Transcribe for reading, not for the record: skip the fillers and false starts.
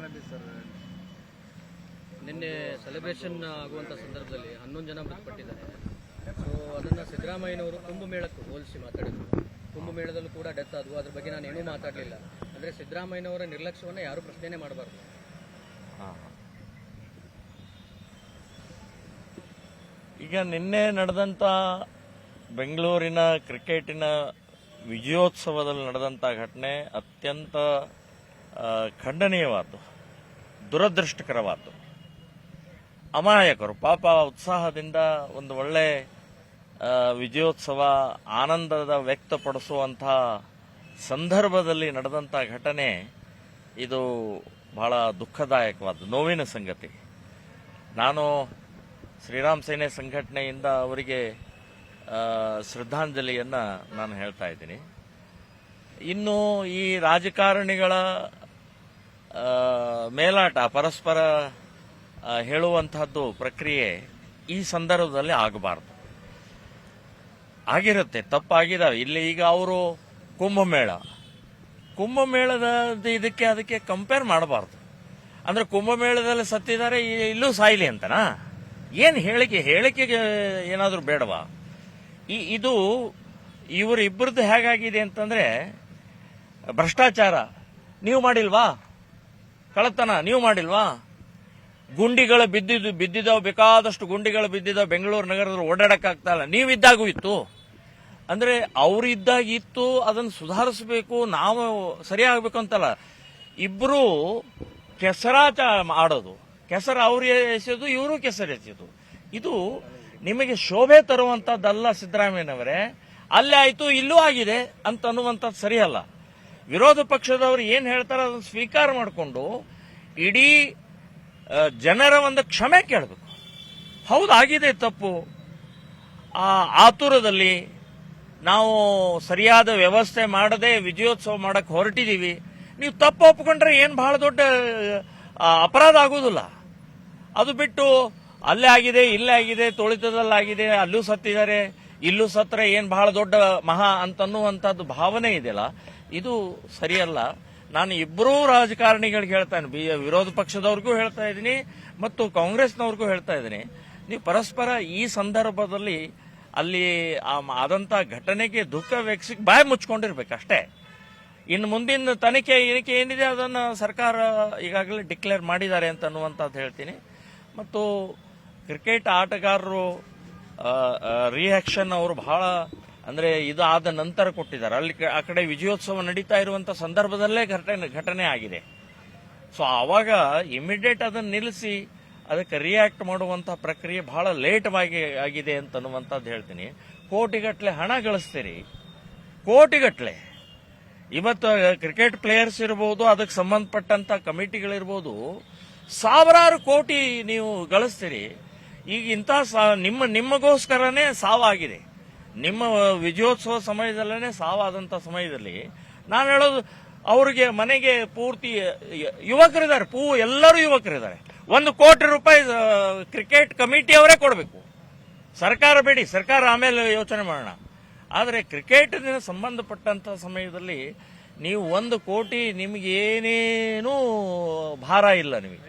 ಬೆಂಗಳೂರಿನಲ್ಲಿ ಸರ್ ನಿನ್ನೆ ಸೆಲೆಬ್ರೇಷನ್ ಆಗುವಂಥ ಸಂದರ್ಭದಲ್ಲಿ 11 ಜನ ಮೃತಪಟ್ಟಿದ್ದಾರೆ. ಸೊ ಅದನ್ನು ಸಿದ್ದರಾಮಯ್ಯನವರು ಕುಂಭಮೇಳಕ್ಕೆ ಹೋಲಿಸಿ ಮಾತಾಡಿದರು. ಕುಂಭಮೇಳದಲ್ಲೂ ಕೂಡ ಡೆತ್ ಆದವು. ಅದ್ರ ಬಗ್ಗೆ ನಾನು ಏನೂ ಮಾತಾಡಲಿಲ್ಲ. ಅಂದರೆ ಸಿದ್ದರಾಮಯ್ಯನವರ ನಿರ್ಲಕ್ಷ್ಯವನ್ನು ಯಾರೂ ಪ್ರಶ್ನೆ ಮಾಡಬಾರ್ದು. ಈಗ ನಿನ್ನೆ ನಡೆದಂಥ ಬೆಂಗಳೂರಿನ ಕ್ರಿಕೆಟಿನ ವಿಜಯೋತ್ಸವದಲ್ಲಿ ನಡೆದಂಥ ಘಟನೆ ಅತ್ಯಂತ ಖಂಡನೀಯವಾದ್ದು, ದುರದೃಷ್ಟಕರವಾದ್ದು. ಅಮಾಯಕರು ಪಾಪ ಉತ್ಸಾಹದಿಂದ ಒಂದು ಒಳ್ಳೆ ವಿಜಯೋತ್ಸವ ಆನಂದದ ವ್ಯಕ್ತಪಡಿಸುವಂಥ ಸಂದರ್ಭದಲ್ಲಿ ನಡೆದಂಥ ಘಟನೆ ಇದು ಬಹಳ ದುಃಖದಾಯಕವಾದ್ದು, ನೋವಿನ ಸಂಗತಿ. ನಾನು ಶ್ರೀರಾಮ್ ಸೇನೆ ಸಂಘಟನೆಯಿಂದ ಅವರಿಗೆ ಶ್ರದ್ಧಾಂಜಲಿಯನ್ನು ನಾನು ಹೇಳ್ತಾ ಇದ್ದೀನಿ. ಇನ್ನು ಈ ರಾಜಕಾರಣಿಗಳ ಮೇಲಾಟ, ಪರಸ್ಪರ ಹೇಳುವಂತಹದ್ದು ಪ್ರಕ್ರಿಯೆ ಈ ಸಂದರ್ಭದಲ್ಲಿ ಆಗಬಾರ್ದು. ಆಗಿರುತ್ತೆ, ತಪ್ಪಾಗಿದ್ದಾವೆ. ಇಲ್ಲಿ ಈಗ ಅವರು ಕುಂಭಮೇಳದ ಅದಕ್ಕೆ ಕಂಪೇರ್ ಮಾಡಬಾರ್ದು. ಅಂದ್ರೆ ಕುಂಭಮೇಳದಲ್ಲಿ ಸತ್ತಿದ್ದಾರೆ, ಇಲ್ಲೂ ಸಾಯ್ಲಿ ಅಂತನಾ? ಏನು ಹೇಳಿಕೆಗೆ ಏನಾದರೂ ಬೇಡವಾ? ಇದು ಇವರಿಬ್ಬರದ್ದು ಹೇಗಾಗಿದೆ ಅಂತಂದ್ರೆ, ಭ್ರಷ್ಟಾಚಾರ ನೀವು ಮಾಡಿಲ್ವಾ, ಕಳ್ಳತನ ನೀವು ಮಾಡಿಲ್ವಾ, ಗುಂಡಿಗಳು ಬಿದ್ದಿದ್ದಾವೆ, ಬೇಕಾದಷ್ಟು ಗುಂಡಿಗಳು ಬಿದ್ದಿದ್ದಾವೆ, ಬೆಂಗಳೂರು ನಗರದಲ್ಲಿ ಓಡಾಡಕ್ಕಾಗ್ತಾ ಇಲ್ಲ, ನೀವಿದ್ದಾಗೂ ಇತ್ತು. ಅಂದ್ರೆ ಅವರಿದ್ದಾಗ ಇತ್ತು, ಅದನ್ನು ಸುಧಾರಿಸಬೇಕು, ನಾವು ಸರಿಯಾಗಬೇಕು ಅಂತಲ್ಲ. ಇಬ್ರು ಕೆಸರಾಟ ಆಡೋದು, ಕೆಸರು ಅವ್ರು ಎಸೆಯೋದು, ಇವರು ಕೆಸರು ಎಸೆಯೋದು. ಇದು ನಿಮಗೆ ಶೋಭೆ ತರುವಂತದ್ದಲ್ಲ ಸಿದ್ದರಾಮಯ್ಯನವರೇ. ಅಲ್ಲೇ ಆಯ್ತು ಇಲ್ಲೂ ಆಗಿದೆ ಅಂತ ಅನ್ನುವಂಥದ್ದು ಸರಿಯಲ್ಲ. ವಿರೋಧ ಪಕ್ಷದವರು ಏನ್ ಹೇಳ್ತಾರೆ ಅದನ್ನು ಸ್ವೀಕಾರ ಮಾಡಿಕೊಂಡು ಇಡೀ ಜನರ ಒಂದು ಕ್ಷಮೆ ಕೇಳಬೇಕು. ಹೌದಾಗಿದೆ ತಪ್ಪು, ಆ ಆತುರದಲ್ಲಿ ನಾವು ಸರಿಯಾದ ವ್ಯವಸ್ಥೆ ಮಾಡದೆ ವಿಜಯೋತ್ಸವ ಮಾಡಕ್ಕೆ ಹೊರಟಿದೀವಿ. ನೀವು ತಪ್ಪು ಒಪ್ಕೊಂಡ್ರೆ ಏನ್ ಬಹಳ ದೊಡ್ಡ ಅಪರಾಧ ಆಗುದಿಲ್ಲ. ಅದು ಬಿಟ್ಟು ಅಲ್ಲೇ ಆಗಿದೆ, ಇಲ್ಲೇ ಆಗಿದೆ, ತುಳಿತದಲ್ಲಾಗಿದೆ, ಅಲ್ಲೂ ಸತ್ತಿದ್ದಾರೆ, ಇಲ್ಲೂ ಸತ್ರ ಏನ್ ಬಹಳ ದೊಡ್ಡ ಮಹಾ ಅಂತನ್ನುವಂಥದ್ದು ಭಾವನೆ ಇದೆಯಲ್ಲ, ಇದು ಸರಿಯಲ್ಲ. ನಾನು ಇಬ್ಬರೂ ರಾಜಕಾರಣಿಗಳಿಗೆ ಹೇಳ್ತಾನೆ, ವಿರೋಧ ಪಕ್ಷದವ್ರಿಗೂ ಹೇಳ್ತಾ ಇದ್ದೀನಿ ಮತ್ತು ಕಾಂಗ್ರೆಸ್ನವ್ರಿಗೂ ಹೇಳ್ತಾ ಇದ್ದೀನಿ, ನೀವು ಪರಸ್ಪರ ಈ ಸಂದರ್ಭದಲ್ಲಿ ಅಲ್ಲಿ ಆದಂತ ಘಟನೆಗೆ ದುಃಖ ವ್ಯಕ್ತಿ ಬಾಯಿ ಮುಚ್ಕೊಂಡಿರ್ಬೇಕಷ್ಟೇ. ಇನ್ನು ಮುಂದಿನ ತನಿಖೆ ಏನಿದೆ ಅದನ್ನು ಸರ್ಕಾರ ಈಗಾಗಲೇ ಡಿಕ್ಲೇರ್ ಮಾಡಿದ್ದಾರೆ ಅಂತ ಅನ್ನುವಂಥದ್ದು ಹೇಳ್ತೀನಿ. ಮತ್ತು ಕ್ರಿಕೆಟ್ ಆಟಗಾರರು ರಿಯಾಕ್ಷನ್ ಅವರು ಬಹಳ ಅಂದ್ರೆ ಇದು ಆದ ನಂತರ ಕೊಟ್ಟಿದ್ದಾರೆ. ಅಲ್ಲಿ ಆ ಕಡೆ ವಿಜಯೋತ್ಸವ ನಡೀತಾ ಇರುವಂತ ಸಂದರ್ಭದಲ್ಲೇ ಘಟನೆ ಆಗಿದೆ. ಸೊ ಆವಾಗ ಇಮಿಡಿಯೇಟ್ ಅದನ್ನು ನಿಲ್ಲಿಸಿ ಅದಕ್ಕೆ ರಿಯಾಕ್ಟ್ ಮಾಡುವಂತಹ ಪ್ರಕ್ರಿಯೆ ಬಹಳ ಲೇಟ್ ಆಗಿದೆ ಅಂತ ಅನ್ನುವಂಥದ್ದು ಹೇಳ್ತೀನಿ. ಕೋಟಿಗಟ್ಟಲೆ ಹಣ ಗಳಿಸ್ತೀರಿ, ಕೋಟಿಗಟ್ಟಲೆ. ಇವತ್ತು ಕ್ರಿಕೆಟ್ ಪ್ಲೇಯರ್ಸ್ ಇರಬಹುದು, ಅದಕ್ಕೆ ಸಂಬಂಧಪಟ್ಟಂತ ಕಮಿಟಿಗಳಿರ್ಬೋದು, ಸಾವಿರಾರು ಕೋಟಿ ನೀವು ಗಳಿಸ್ತೀರಿ. ಈಗ ಇಂಥ ನಿಮಗೋಸ್ಕರನೇ ಸಾವಾಗಿದೆ. ನಿಮ್ಮ ವಿಜಯೋತ್ಸವ ಸಮಯದಲ್ಲೇ ಸಾವಾದಂತ ಸಮಯದಲ್ಲಿ ನಾನು ಹೇಳೋದು, ಅವ್ರಿಗೆ ಮನೆಗೆ ಪೂರ್ತಿ ಯುವಕರಿದ್ದಾರೆ, ಎಲ್ಲರೂ ಯುವಕರಿದ್ದಾರೆ. 1 ಕೋಟಿ ರೂಪಾಯಿ ಕ್ರಿಕೆಟ್ ಕಮಿಟಿಯವರೇ ಕೊಡಬೇಕು, ಸರ್ಕಾರ ಬೇಡಿ, ಸರ್ಕಾರ ಆಮೇಲೆ ಯೋಚನೆ ಮಾಡೋಣ. ಆದರೆ ಕ್ರಿಕೆಟ್ಗೆ ಸಂಬಂಧಪಟ್ಟಂತ ಸಮಯದಲ್ಲಿ ನೀವು 1 ಕೋಟಿ ನಿಮ್ಗೆ ಏನೇನೂ ಭಾರ ಇಲ್ಲ. ನಿಮಗೆ